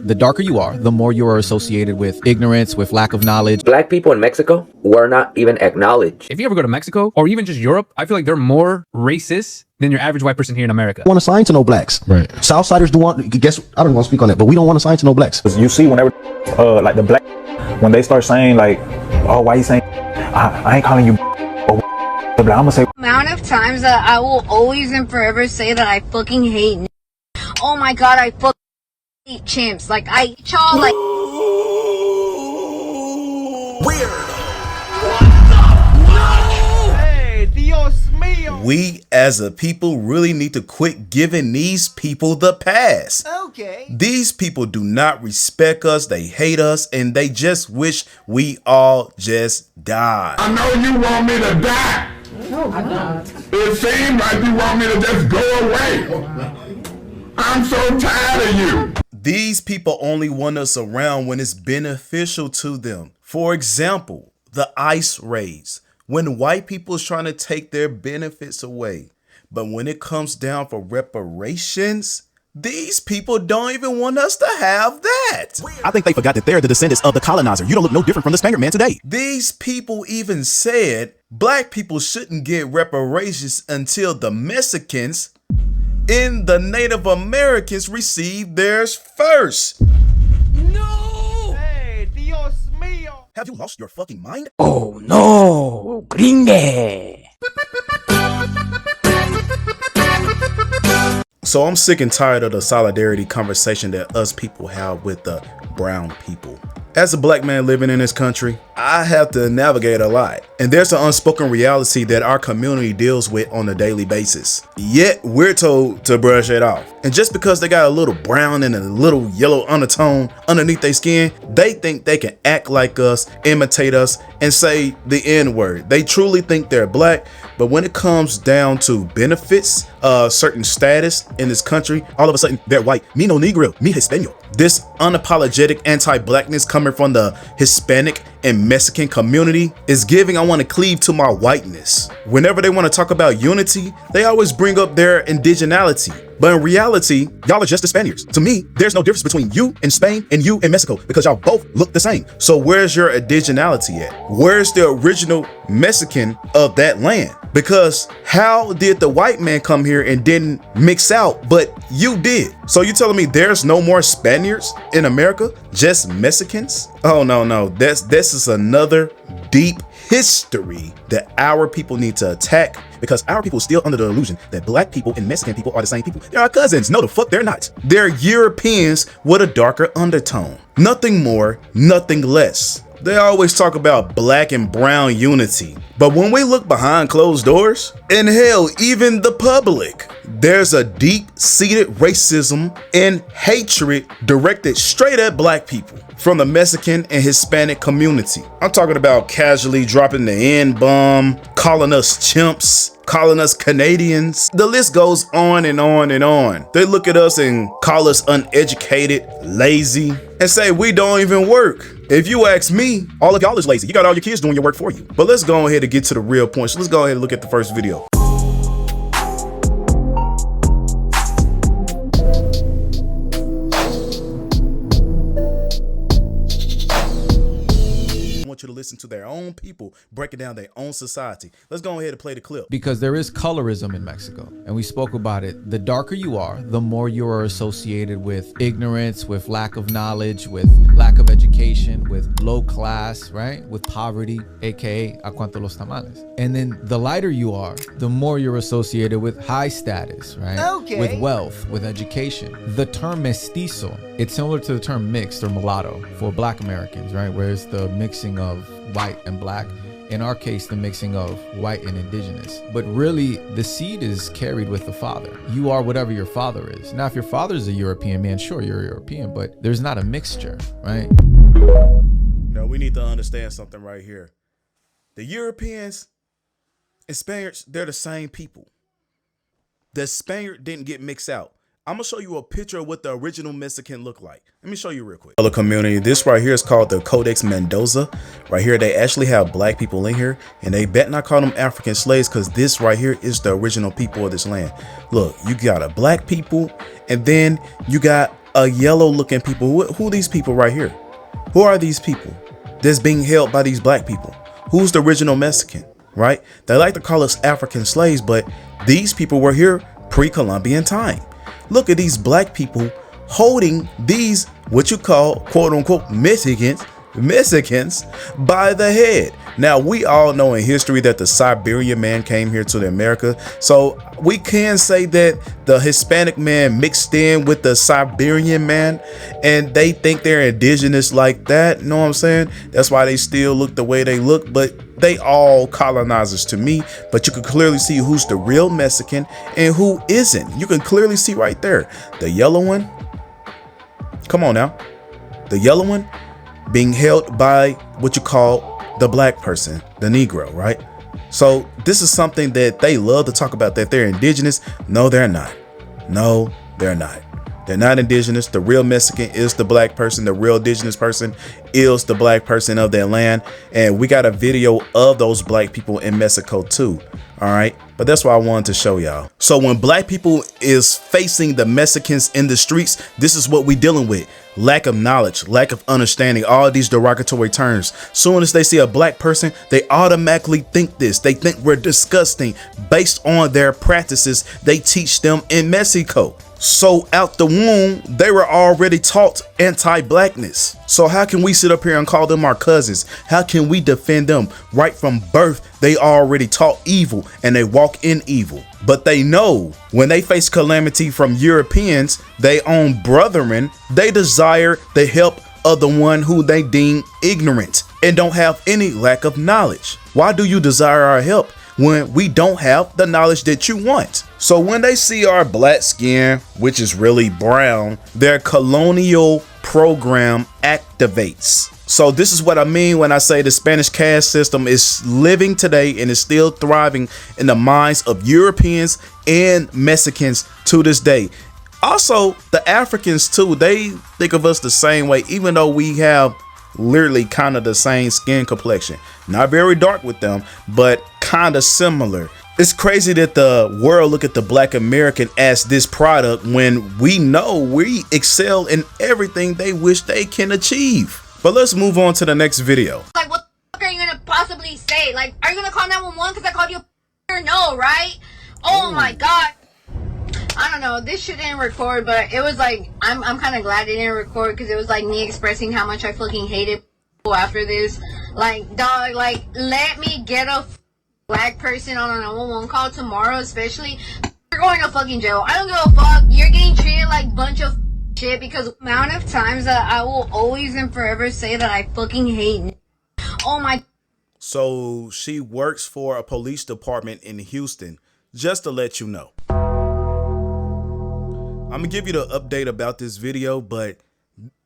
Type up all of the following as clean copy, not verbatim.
The darker you are, the more you are associated with ignorance, with lack of knowledge. Black people in Mexico were not even acknowledged. If you ever go to Mexico or even just Europe, I feel like they're more racist than your average white person here in America. Want to assign to no blacks. Right. Southsiders do want, guess, I don't want to speak on that, but we don't want to assign to no blacks. You see whenever, like the black, when they start saying like, oh, why you saying, I ain't calling you, I'm gonna say. The amount of times that I will always and forever say that I fucking hate. Oh my god, I fucking hate chimps. Like I y'all like. Weird. Hey, Dios mío. We as a people really need to quit giving these people the pass. Okay. These people do not respect us, they hate us, and they just wish we all just die. I know you want me to die. No, I don't. It seems like you want me to just go away. I'm so tired of you. These people only want us around when it's beneficial to them. For example, the ICE raids. When white people is trying to take their benefits away. But when it comes down for reparations, these people don't even want us to have that. I think they forgot that they're the descendants of the colonizer. You don't look no different from the Spaniard man today. These people even said black people shouldn't get reparations until the Mexicans and the Native Americans receive theirs first. No. Hey, Dios mío. Have you lost your fucking mind? Oh no, gringue. So I'm sick and tired of the solidarity conversation that us people have with the brown people. As a black man living in this country, I have to navigate a lot. And there's an unspoken reality that our community deals with on a daily basis. Yet we're told to brush it off. And just because they got a little brown and a little yellow undertone underneath their skin, they think they can act like us, imitate us, and say the N-word. They truly think they're black, but when it comes down to benefits, certain status in this country, all of a sudden they're white. Me no negro, me Hispanic. This unapologetic anti-blackness coming from the Hispanic and Mexican community is giving I want to cleave to my whiteness. Whenever they want to talk about unity, they always bring up their indigeneity. But in reality, y'all are just the Spaniards. To me, there's no difference between you in Spain and you in Mexico because y'all both look the same. So where's your indigeneity at? Where's the original Mexican of that land? Because how did the white man come here and didn't mix out, but you did? So you telling me there's no more Spaniards in America, just Mexicans? Oh no, this is another deep history that our people need to attack, because our people are still under the illusion that black people and Mexican people are the same people. They're our cousins. No, the fuck they're not. They're Europeans with a darker undertone. Nothing more, nothing less. They always talk about black and brown unity, but when we look behind closed doors, and hell, even the public, there's a deep-seated racism and hatred directed straight at black people from the Mexican and Hispanic community. I'm talking about casually dropping the N-bomb, calling us chimps, calling us Canadians. The list goes on and on and on. They look at us and call us uneducated, lazy, and say we don't even work. If you ask me, all of y'all is lazy. You got all your kids doing your work for you. But let's go ahead and get to the real point. So let's go ahead and look at the first video. You to listen to their own people breaking down their own society. Let's go ahead and play the clip. Because there is colorism in Mexico, and we spoke about it. The darker you are, the more you are associated with ignorance, with lack of knowledge, with lack of education, with low class, right? With poverty, aka a cuanto los tamales. And then the lighter you are, the more you're associated with high status, right? Okay. With wealth, with education. The term mestizo, it's similar to the term mixed or mulatto for black Americans, right? Whereas the mixing of white and black, in our case the mixing of white and indigenous, but really the seed is carried with the father. You are whatever your father is. Now if your father is a European man, sure, you're European, but there's not a mixture, right? No, we need to understand something right here. The Europeans and Spaniards, they're the same people. The Spaniard didn't get mixed out. I'm gonna show you a picture of what the original Mexican looked like. Let me show you real quick. Hello community, this right here is called the Codex Mendoza. Right here, they actually have black people in here, and they bet not call them African slaves, because this right here is the original people of this land. Look, you got a black people, and then you got a yellow looking people. Who are these people right here? Who are these people that's being held by these black people? Who's the original Mexican, right? They like to call us African slaves, but these people were here pre-Columbian time. Look at these black people holding these, what you call, quote unquote, Mexicans by the head. Now, we all know in history that the Siberian man came here to America. So we can say that the Hispanic man mixed in with the Siberian man, and they think they're indigenous like that. You know what I'm saying? That's why they still look the way they look, but they all colonizers to me. But you can clearly see who's the real Mexican and who isn't. You can clearly see right there. The yellow one, come on now. The yellow one being held by what you call the black person, the Negro, right? So this is something that they love to talk about, that they're indigenous. No, they're not. No, they're not. They're not indigenous. The real Mexican is the black person. The real indigenous person is the black person of their land. And we got a video of those black people in Mexico too. All right. But that's what I wanted to show y'all. So when black people is facing the Mexicans in the streets, this is what we dealing with. Lack of knowledge, lack of understanding, all these derogatory terms. Soon as they see a black person, they automatically think this. They think we're disgusting based on their practices they teach them in Mexico. So out the womb, they were already taught anti-blackness. So how can we sit up here and call them our cousins? How can we defend them? Right from birth, they already taught evil and they walk in evil. But they know when they face calamity from Europeans, their own brethren, they desire the help of the one who they deem ignorant and don't have any lack of knowledge. Why do you desire our help when we don't have the knowledge that you want? So when they see our black skin, which is really brown, their colonial program activates. So this is what I mean when I say the Spanish caste system is living today and is still thriving in the minds of Europeans and Mexicans to this day. Also, the Africans too, they think of us the same way, even though we have literally kind of the same skin complexion. Not very dark with them, but kind of similar. It's crazy that the world look at the black American as this product when we know we excel in everything they wish they can achieve. But let's move on to the next video. Like, what the fuck are you gonna possibly say? Like, are you gonna call 911 because I called you or no, right? Oh my god. I don't know, this shit didn't record, but it was like, I'm kind of glad it didn't record because it was like me expressing how much I fucking hated after this. Like, dog, like, let me get a black person on a 911 call tomorrow, especially. You're going to fucking jail. I don't give a fuck. You're getting treated like a bunch of shit because the amount of times that I will always and forever say that I fucking hate. Oh my. So she works for a police department in Houston, just to let you know. I'm gonna give you the update about this video, but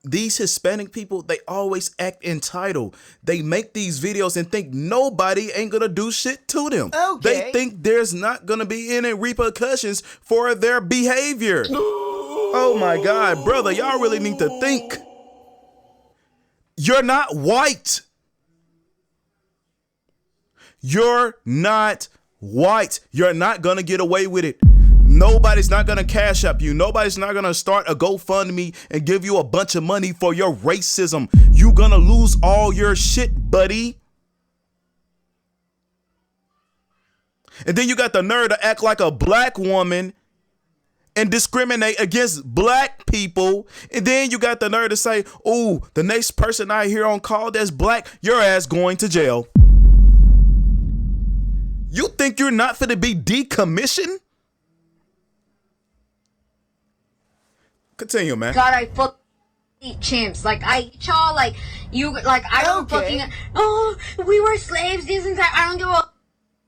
these Hispanic people, they always act entitled. They make these videos and think nobody ain't gonna do shit to them. Okay. They think there's not gonna be any repercussions for their behavior. Oh my God, brother, y'all really need to think. You're not white. You're not white. You're not gonna get away with it. Nobody's not gonna cash up you. Nobody's not gonna start a GoFundMe and give you a bunch of money for your racism. You gonna lose all your shit, buddy. And then you got the nerve to act like a black woman and discriminate against black people. And then you got the nerve to say, oh, the next person I hear on call that's black, your ass going to jail. You think you're not finna be decommissioned? Continue, man. God, I fuck eat chimps. Like, I eat y'all, like, you, like, I don't fucking, oh, we were slaves this and that. I don't give a,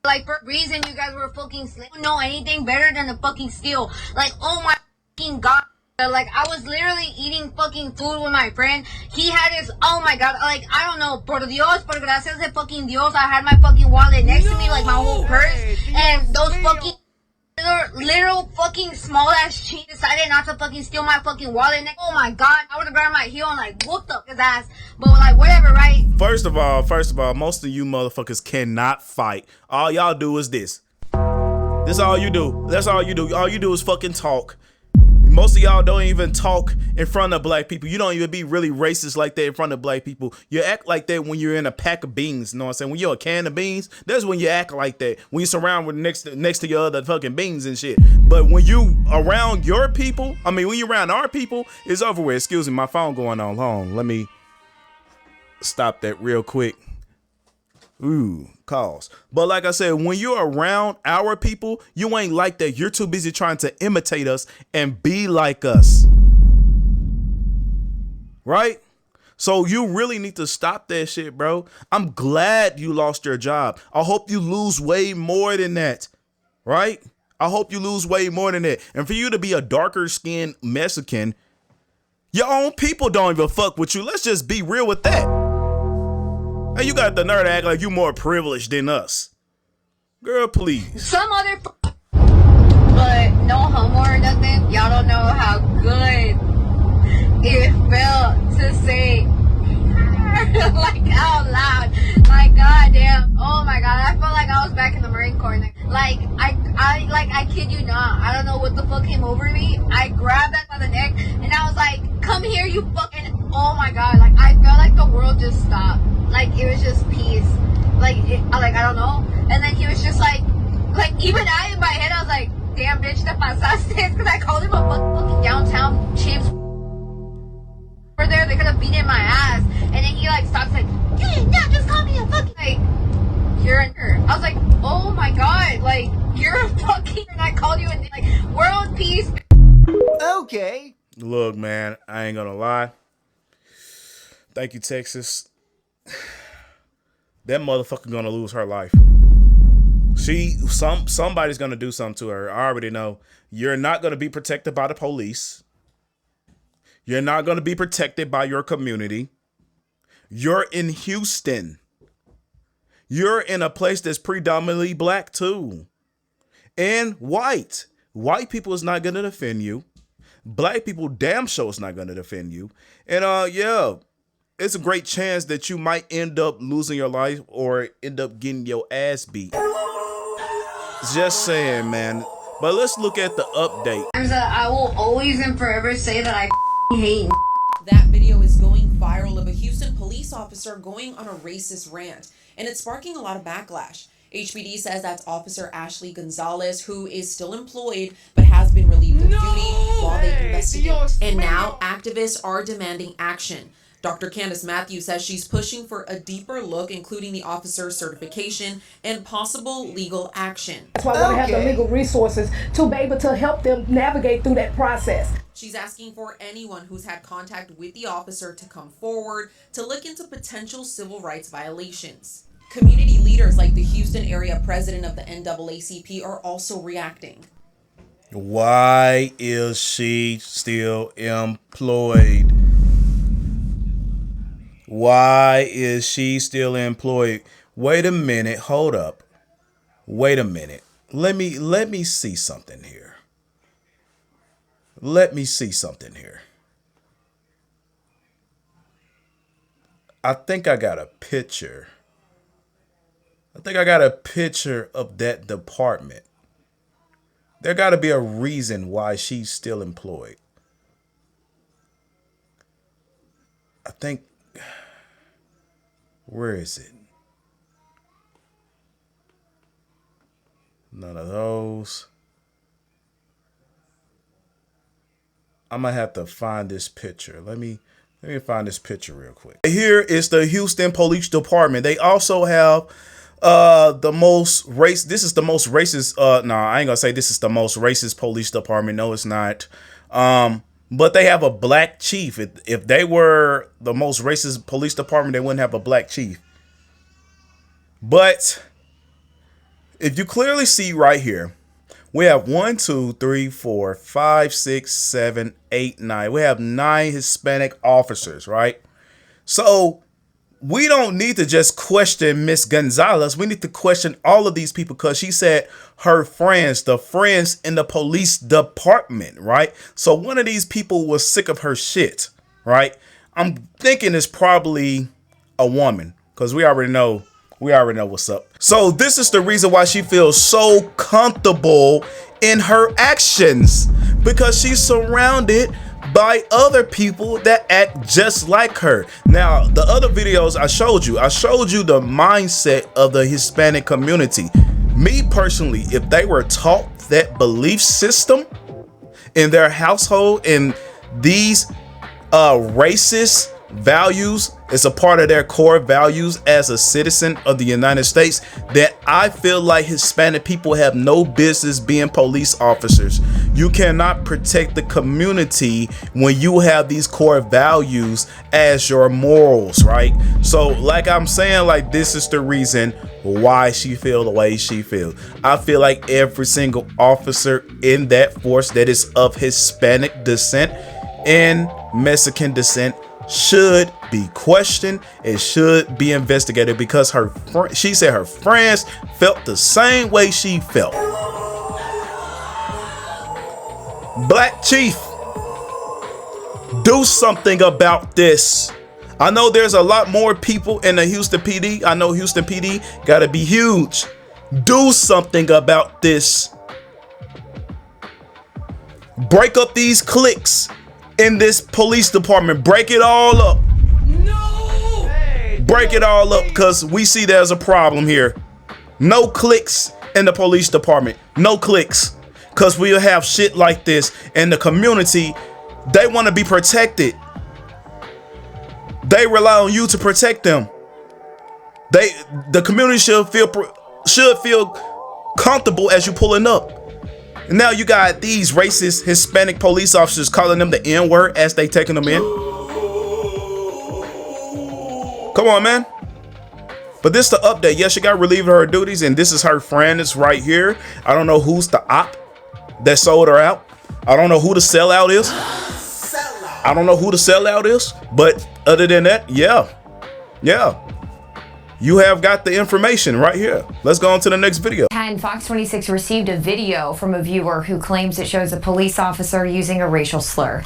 like, for a reason you guys were fucking slaves. I don't know anything better than to fucking steal. Like, oh my fucking God. Like, I was literally eating fucking food with my friend. He had his, oh my God, like, I don't know, por Dios, por gracias de fucking Dios, I had my fucking wallet next to me, like, my whole purse, and those fucking literal fucking small ass cheat decided not to fucking steal my fucking wallet. Oh my God, I would have grabbed my heel and like whooped up his ass. But like whatever, right? First of all, most of you motherfuckers cannot fight. All y'all do is this. This all you do. That's all you do. All you do is fucking talk. Most of y'all don't even talk in front of black people. You don't even be really racist like that in front of black people. You act like that when you're in a pack of beans. You know what I'm saying? When you're a can of beans, that's when you act like that. When you surround with next to your other fucking beans and shit. But when you around your people, I mean, when you around our people, it's over with. Excuse me, my phone going on. Hold on. Let me stop that real quick. Ooh, calls. But like I said, when you're around our people, you ain't like that. You're too busy trying to imitate us and be like us. Right? So you really need to stop that shit, bro. I'm glad you lost your job. I hope you lose way more than that. Right? I hope you lose way more than that. And for you to be a darker skinned Mexican, your own people don't even fuck with you. Let's just be real with that. And you got the nerve to act like you more privileged than us. Girl, please. Some other, but no homo or nothing. Y'all don't know how good it felt to say like out loud. Like goddamn. Oh my god. I felt like I was back in the Marine Corps. Like I kid you not. I don't know what the fuck came over me. I grabbed that by the neck and I was like, come here, you fucking. Oh my god. Like I felt like the world just stopped. Like it was just peace. Like I don't know. And then he was just like even I in my head I was like, damn bitch, te pasaste, because I called him a fucking downtown champs. Over there, they could have beaten my ass. And then he like stops like, you did not just call me a fucking like you're a nerd. I was like, oh my god, like you're a fucking and I called you and like world peace. Okay. Look, man, I ain't gonna lie. Thank you, Texas. That motherfucker gonna lose her life. Somebody's gonna do something to her. I already know. You're not gonna be protected by the police. You're not gonna be protected by your community. You're in Houston. You're in a place that's predominantly black too. And white. White people is not gonna defend you. Black people damn sure is not gonna defend you. And yeah. It's a great chance that you might end up losing your life or end up getting your ass beat. Just saying, man. But let's look at the update. I will always and forever say that I hate. That video is going viral of a Houston police officer going on a racist rant, and it's sparking a lot of backlash. HPD says that's Officer Ashley Gonzalez, who is still employed but has been relieved of duty while they investigate. And now activists are demanding action. Dr. Candace Matthews says she's pushing for a deeper look, including the officer's certification and possible legal action. That's why I want to have the legal resources to be able to help them navigate through that process. She's asking for anyone who's had contact with the officer to come forward to look into potential civil rights violations. Community leaders like the Houston area president of the NAACP are also reacting. Why is she still employed? Why is she still employed? Wait a minute. Hold up. Wait a minute. Let me see something here. Let me see something here. I think I got a picture. I think I got a picture of that department. There got to be a reason why she's still employed. I think, where is it? None of those. I'm gonna have to find this picture. Let me find this picture real quick. Here is the Houston Police Department. They also have the most this is the most racist no, I ain't gonna say this is the most racist police department. No, it's not. But they have a black chief. If they were the most racist police department, they wouldn't have a black chief. But if you clearly see right here, we have 1, 2, 3, 4, 5, 6, 7, 8, 9. We have 9 Hispanic officers, right? So we don't need to just question Miss Gonzalez. We need to question all of these people because she said her friends, the friends in the police department, right? So one of these people was sick of her shit, right? I'm thinking it's probably a woman because we already know what's up. So this is the reason why she feels so comfortable in her actions because she's surrounded by other people that act just like her. Now, the other videos I showed you the mindset of the Hispanic community. Me personally, if they were taught that belief system in their household and these racist values is a part of their core values as a citizen of the United States, that I feel like Hispanic people have no business being police officers. You cannot protect the community when you have these core values as your morals, right? So like I'm saying, like, this is the reason why she feel the way she feels. I feel like every single officer in that force that is of Hispanic descent and Mexican descent should be questioned. It should be investigated, because she said her friends felt the same way she felt. Black Chief, do something about this. I know there's a lot more people in the Houston PD. I know Houston PD gotta be huge. Do something about this. Break up these cliques in this police department. Break it all up. No! Break it all up, because we see there's a problem here. No cliques in the police department. No cliques. Because we'll have shit like this in the community. They want to be protected. They rely on you to protect them. The community should feel comfortable as you pulling up. And now you got these racist Hispanic police officers calling them the N-word as they taking them in. Come on, man. But this is the update. Yes, she got relieved of her duties, and this is her friend. It's right here. I don't know who's the op that sold her out. I don't know who the sellout is. I don't know who the sellout is. But other than that, yeah. You have got the information right here. Let's go on to the next video. And Fox 26 received a video from a viewer who claims it shows a police officer using a racial slur.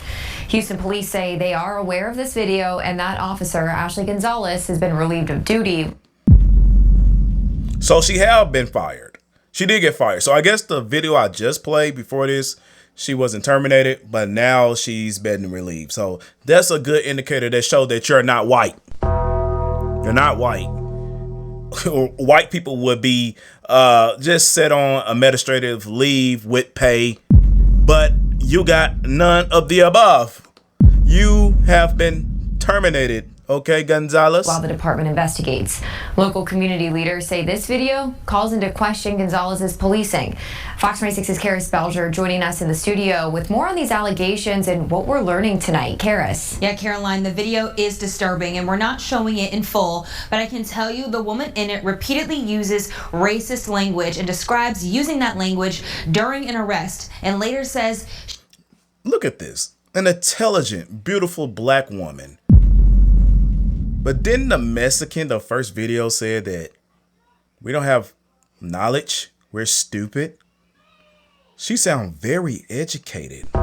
Houston police say they are aware of this video, and that officer, Ashley Gonzalez, has been relieved of duty. So she have been fired. She did get fired. So I guess the video I just played before this, she wasn't terminated, but now she's been relieved. So that's a good indicator that shows that you're not white. You're not white. White people would be just set on administrative leave with pay, but you got none of the above. You have been terminated. Okay, Gonzalez. While the department investigates, local community leaders say this video calls into question Gonzalez's policing. Fox 26's Karis Belger joining us in the studio with more on these allegations and what we're learning tonight. Karis. Yeah, Caroline, the video is disturbing and we're not showing it in full, but I can tell you the woman in it repeatedly uses racist language and describes using that language during an arrest, and later says, look at this, an intelligent, beautiful black woman. But didn't the first video said that we don't have knowledge, we're stupid? She sounds very educated.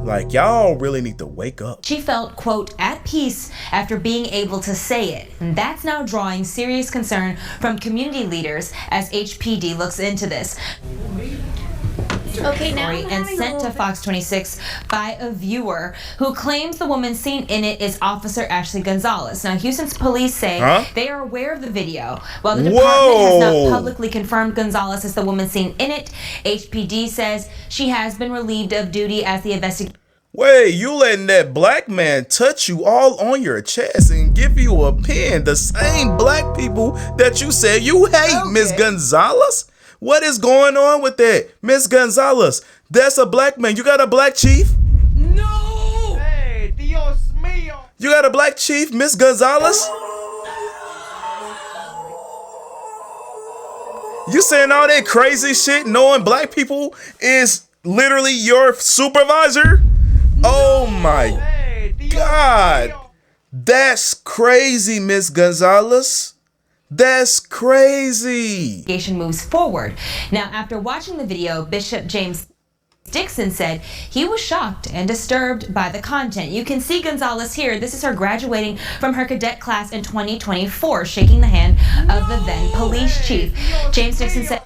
Like, y'all really need to wake up. She felt, quote, at peace after being able to say it. And that's now drawing serious concern from community leaders as HPD looks into this. Okay, now and sent to Fox 26 by a viewer who claims the woman seen in it is Officer Ashley Gonzalez. Now, Houston's police say they are aware of the video. While the department has not publicly confirmed Gonzalez is the woman seen in it, HPD says she has been relieved of duty as the investigation. Wait, you letting that black man touch you all on your chest and give you a pin? The same black people that you said you hate, Miss Gonzalez? What is going on with that? Miss Gonzalez, that's a black man. You got a black chief? No! Hey, Dios mío! You got a black chief, Miss Gonzalez? You saying all that crazy shit knowing black people is literally your supervisor? No. Oh my God. That's crazy, Miss Gonzalez. That's crazy. Investigation moves forward. Now, after watching the video, Bishop James Dixon said he was shocked and disturbed by the content. You can see Gonzalez here. This is her graduating from her cadet class in 2024, shaking the hand of the then police chief. James Dixon said,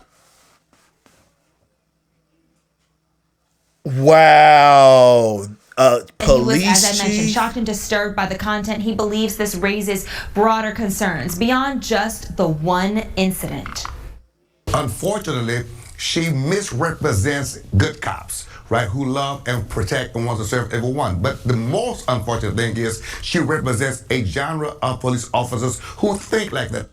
Wow. Police he was, as I mentioned, chief? shocked and disturbed by the content. He believes this raises broader concerns beyond just the one incident. Unfortunately, she misrepresents good cops, right, who love and protect and want to serve everyone. But the most unfortunate thing is she represents a genre of police officers who think like that.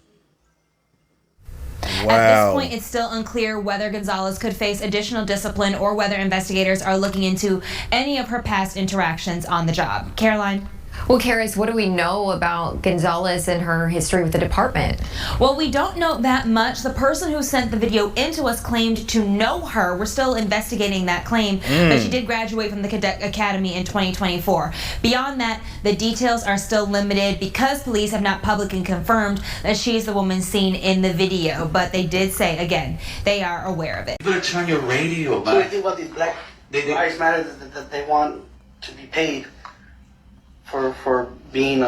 Wow. At this point, it's still unclear whether Gonzalez could face additional discipline or whether investigators are looking into any of her past interactions on the job. Caroline? Well, Karis, what do we know about Gonzalez and her history with the department? Well, we don't know that much. The person who sent the video into us claimed to know her. We're still investigating that claim, but she did graduate from the Cadet Academy in 2024. Beyond that, the details are still limited because police have not publicly confirmed that she is the woman seen in the video, but they did say, again, they are aware of it. You better turn your radio back. So I think about these black lives matter that they want to be paid for being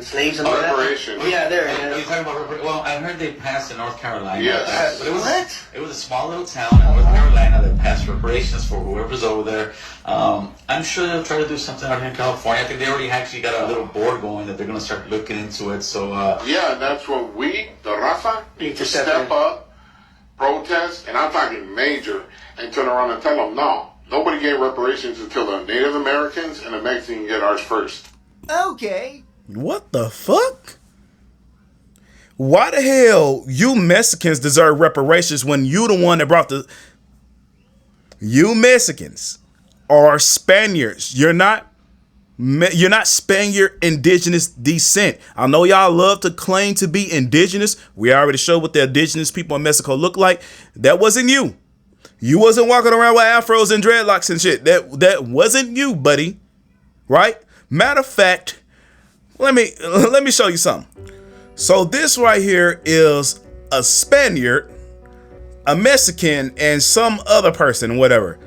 slaves and all that. Reparations. Yeah, there. You're talking about well, I heard they passed in North Carolina. Yes. But it was a small little town in North Carolina that passed reparations for whoever's over there. I'm sure they'll try to do something out here in California. I think they already actually got a little board going that they're going to start looking into it. So Yeah, that's what we, the Rafa, need to step up, protest, and I'm talking major, and turn around and tell them no. Nobody gave reparations until the Native Americans and the Mexicans get ours first. Okay. What the fuck? Why the hell you Mexicans deserve reparations when you the one that brought the... You Mexicans are Spaniards. You're not Spaniard indigenous descent. I know y'all love to claim to be indigenous. We already showed what the indigenous people in Mexico look like. That wasn't you. You wasn't walking around with afros and dreadlocks and shit. That wasn't you, buddy. Right? Matter of fact, let me show you something. So this right here is a Spaniard, a Mexican, and some other person, whatever.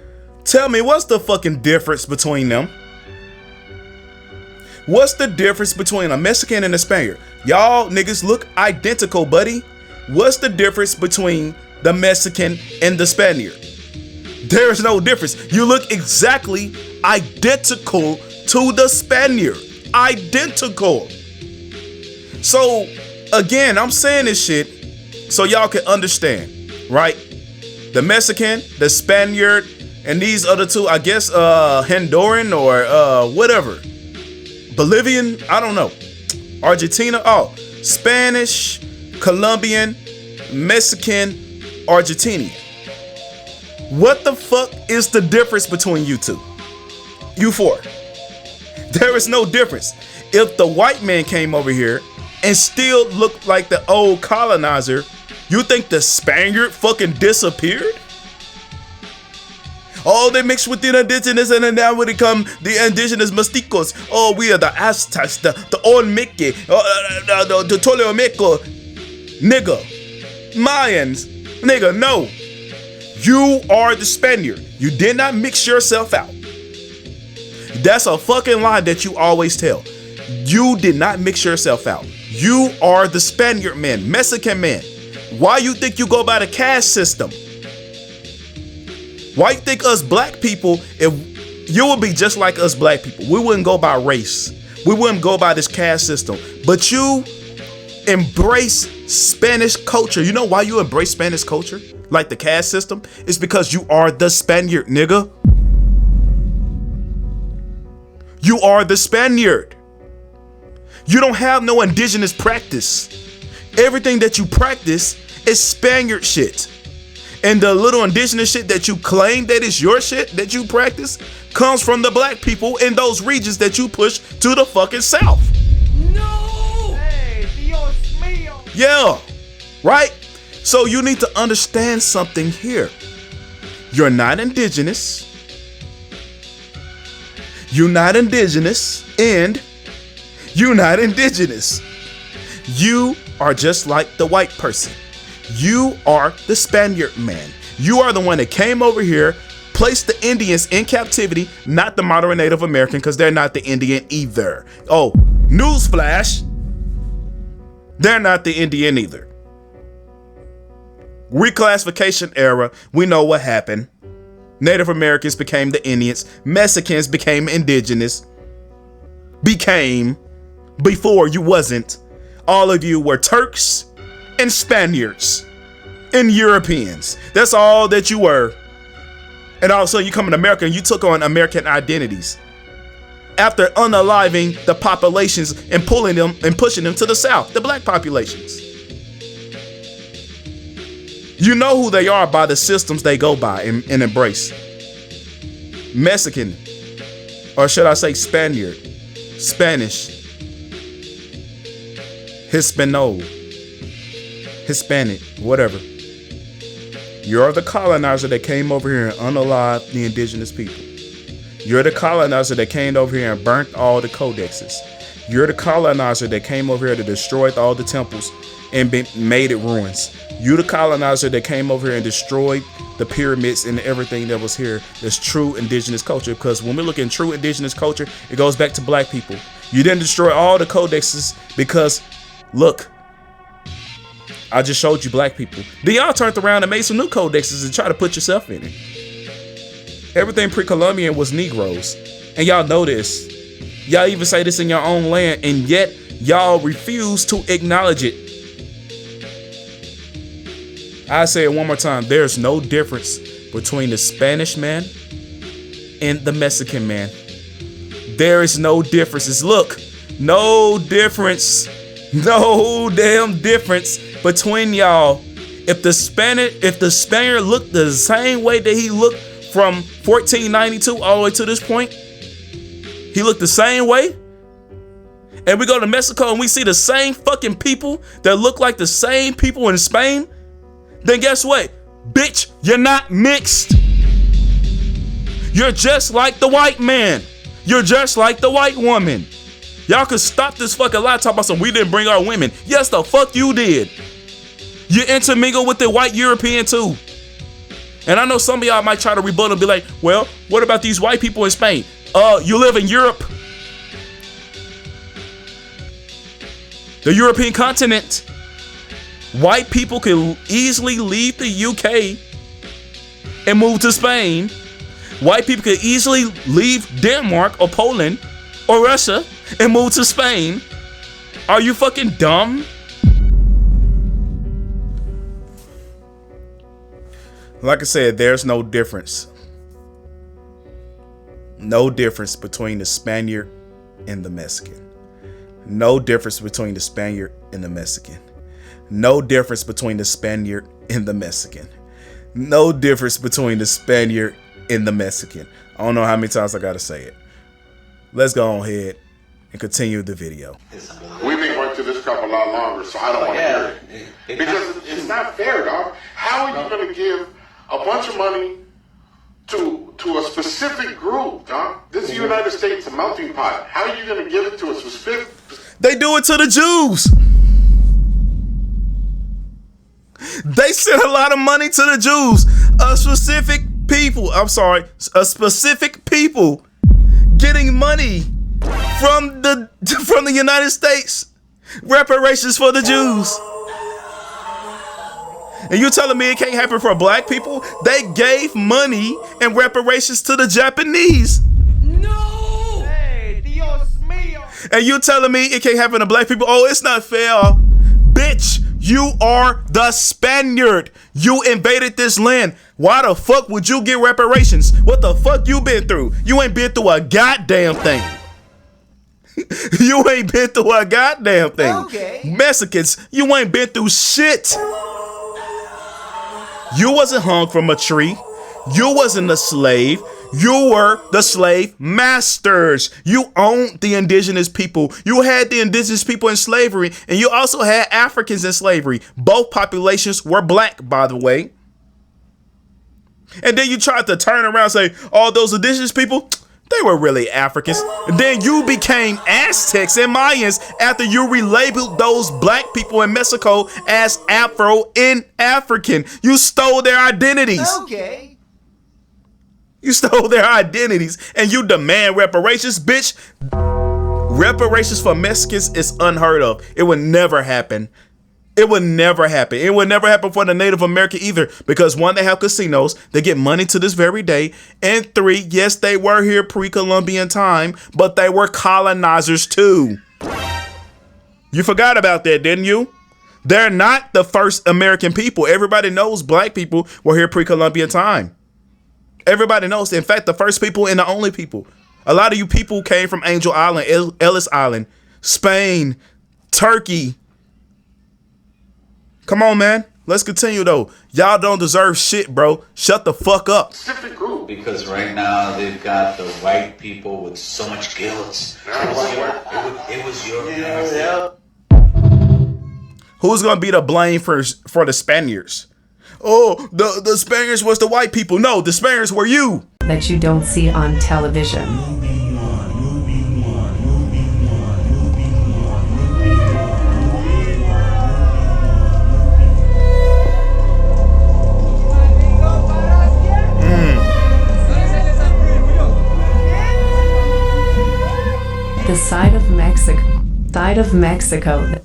Tell me, what's the fucking difference between them? What's the difference between a Mexican and a Spaniard? Y'all niggas look identical, buddy. What's the difference between the Mexican and the Spaniard? There is no difference. You look exactly identical to the Spaniard. Identical. So, again, I'm saying this shit so y'all can understand, right? The Mexican, the Spaniard, and these other two, I guess, Honduran or whatever. Bolivian, I don't know. Argentina, Spanish, Colombian, Mexican, Argentinian. What the fuck is the difference between you two? You four. There is no difference. If the white man came over here and still looked like the old colonizer, you think the Spaniard fucking disappeared? Oh, they mixed with the indigenous, and then now when they come, the indigenous mesticos. Oh, we are the Aztecs, the Olmeque, the Tolomeco, nigga, Mayans, nigga, no. You are the Spaniard. You did not mix yourself out. That's a fucking lie that you always tell. You did not mix yourself out. You are the Spaniard man, Mexican man. Why you think you go by the caste system? Why you think us black people, if you would be just like us black people, we wouldn't go by race. We wouldn't go by this caste system. But you embrace Spanish culture. You know why you embrace Spanish culture? Like the caste system? It's because you are the Spaniard, nigga. You are the Spaniard. You don't have no indigenous practice. Everything that you practice is Spaniard shit. And the little indigenous shit that you claim that is your shit that you practice comes from the black people in those regions that you push to the fucking south. No! Hey, Dios mío! Yeah, right? So you need to understand something here. You're not indigenous. You're not indigenous, and you're not indigenous. You are just like the white person. You are the Spaniard man. You are the one that came over here, placed the Indians in captivity, not the modern Native American, because they're not the Indian either. Oh, newsflash. They're not the Indian either. Reclassification era, we know what happened. Native Americans became the Indians. Mexicans became indigenous. Before you wasn't. All of you were Turks and Spaniards and Europeans. That's all that you were. And all of a sudden you come in America and you took on American identities. After unaliving the populations and pulling them and pushing them to the south, the black populations. You know who they are by the systems they go by and embrace. Mexican, or should I say Spaniard, Spanish, Hispanic, whatever. You're the colonizer that came over here and unalived the indigenous people. You're the colonizer that came over here and burnt all the codexes. You're the colonizer that came over here to destroy all the temples and made it ruins. You're the colonizer that came over here and destroyed the pyramids and everything that was here. That's true indigenous culture. Because when we look in true indigenous culture, it goes back to black people. You didn't destroy all the codexes because, look, I just showed you black people. Then y'all turned around and made some new codexes and try to put yourself in it. Everything pre-Columbian was Negroes. And y'all know this. Y'all even say this in your own land, and yet y'all refuse to acknowledge it. I say it one more time. There's no difference between the Spanish man and the Mexican man. There is no differences. Look, no difference. No damn difference between y'all. If the Spaniard looked the same way that he looked from 1492 all the way to this point, he looked the same way. And we go to Mexico and we see the same fucking people that look like the same people in Spain. Then guess what? Bitch, you're not mixed. You're just like the white man. You're just like the white woman. Y'all could stop this fucking lie talking about some we didn't bring our women. Yes, the fuck you did. You intermingle with the white European too. And I know some of y'all might try to rebut and be like, well, what about these white people in Spain? You live in Europe. The European continent. White people can easily leave the UK and move to Spain. White people can easily leave Denmark or Poland or Russia and move to Spain. Are you fucking dumb? Like I said, there's no difference. No difference between the Spaniard and the Mexican. No difference between the Spaniard and the Mexican. No difference between the Spaniard and the Mexican. No difference between the Spaniard and the Mexican. I don't know how many times I gotta say it. Let's go ahead and continue the video. We've been going through this crap a lot longer, so I don't want to hear it. Because it's not fair, dog. How are you going to give a bunch of money to a specific group, dog? This is the United States, a melting pot. How are you going to give it to a specific... They do it to the Jews. They send a lot of money to the Jews. A specific people getting money from the United States. Reparations for the Jews. And you telling me it can't happen for black people? They gave money and reparations to the Japanese. No! Hey, Dios mío! And you telling me it can't happen to black people? Oh, it's not fair. Bitch, you are the Spaniard. You invaded this land. Why the fuck would you get reparations? What the fuck you been through? You ain't been through a goddamn thing. You ain't been through a goddamn thing. Okay. Mexicans, you ain't been through shit. You wasn't hung from a tree. You wasn't a slave. You were the slave masters. You owned the indigenous people. You had the indigenous people in slavery, and you also had Africans in slavery. Both populations were black, by the way. And then you tried to turn around and say, all those indigenous people, they were really Africans. And then you became Aztecs and Mayans after you relabeled those black people in Mexico as Afro and African. You stole their identities. Okay. You stole their identities and you demand reparations, bitch. Reparations for Mexicans is unheard of. It would never happen. It would never happen. It would never happen for the Native American either, because one, they have casinos. They get money to this very day. And 3, yes, they were here pre-Columbian time, but they were colonizers too. You forgot about that, didn't you? They're not the first American people. Everybody knows black people were here pre-Columbian time. Everybody knows. In fact, the first people and the only people. A lot of you people came from Angel Island, Ellis Island, Spain, Turkey. Come on, man. Let's continue, though. Y'all don't deserve shit, bro. Shut the fuck up. Because right now they've got the white people with so much guilt. It was your Who's gonna be to blame for the Spaniards? Oh, the Spaniards was the white people. No, the Spaniards were you. That you don't see on television. The side of Mexico.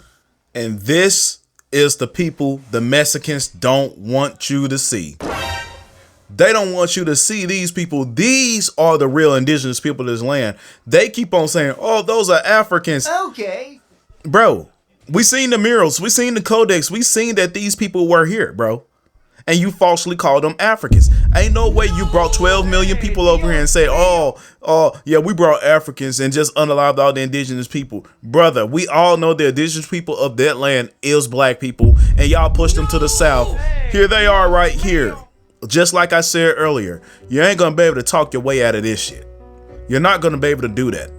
And this is the people the Mexicans don't want you to see. They don't want you to see these people. These are the real indigenous people of this land. They keep on saying, oh, those are Africans. Okay. Bro, we seen the murals. We seen the codex. We seen that these people were here, bro. And you falsely called them Africans. Ain't no way you brought 12 million people over here and say, oh, yeah, we brought Africans and just unallowed all the indigenous people. Brother, we all know the indigenous people of that land is black people, and y'all pushed them to the south. Here they are right here. Just like I said earlier, you ain't gonna be able to talk your way out of this shit. You're not gonna be able to do that.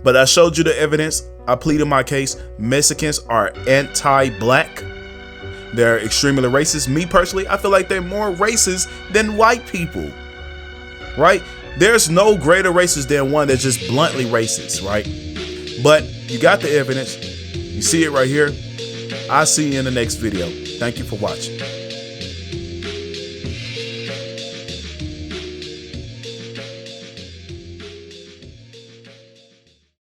But I showed you the evidence. I pleaded my case. Mexicans are anti-black. They're extremely racist. Me personally, I feel like they're more racist than white people, right? There's no greater racist than one that's just bluntly racist, right? But you got the evidence. You see it right here. I'll see you in the next video. Thank you for watching.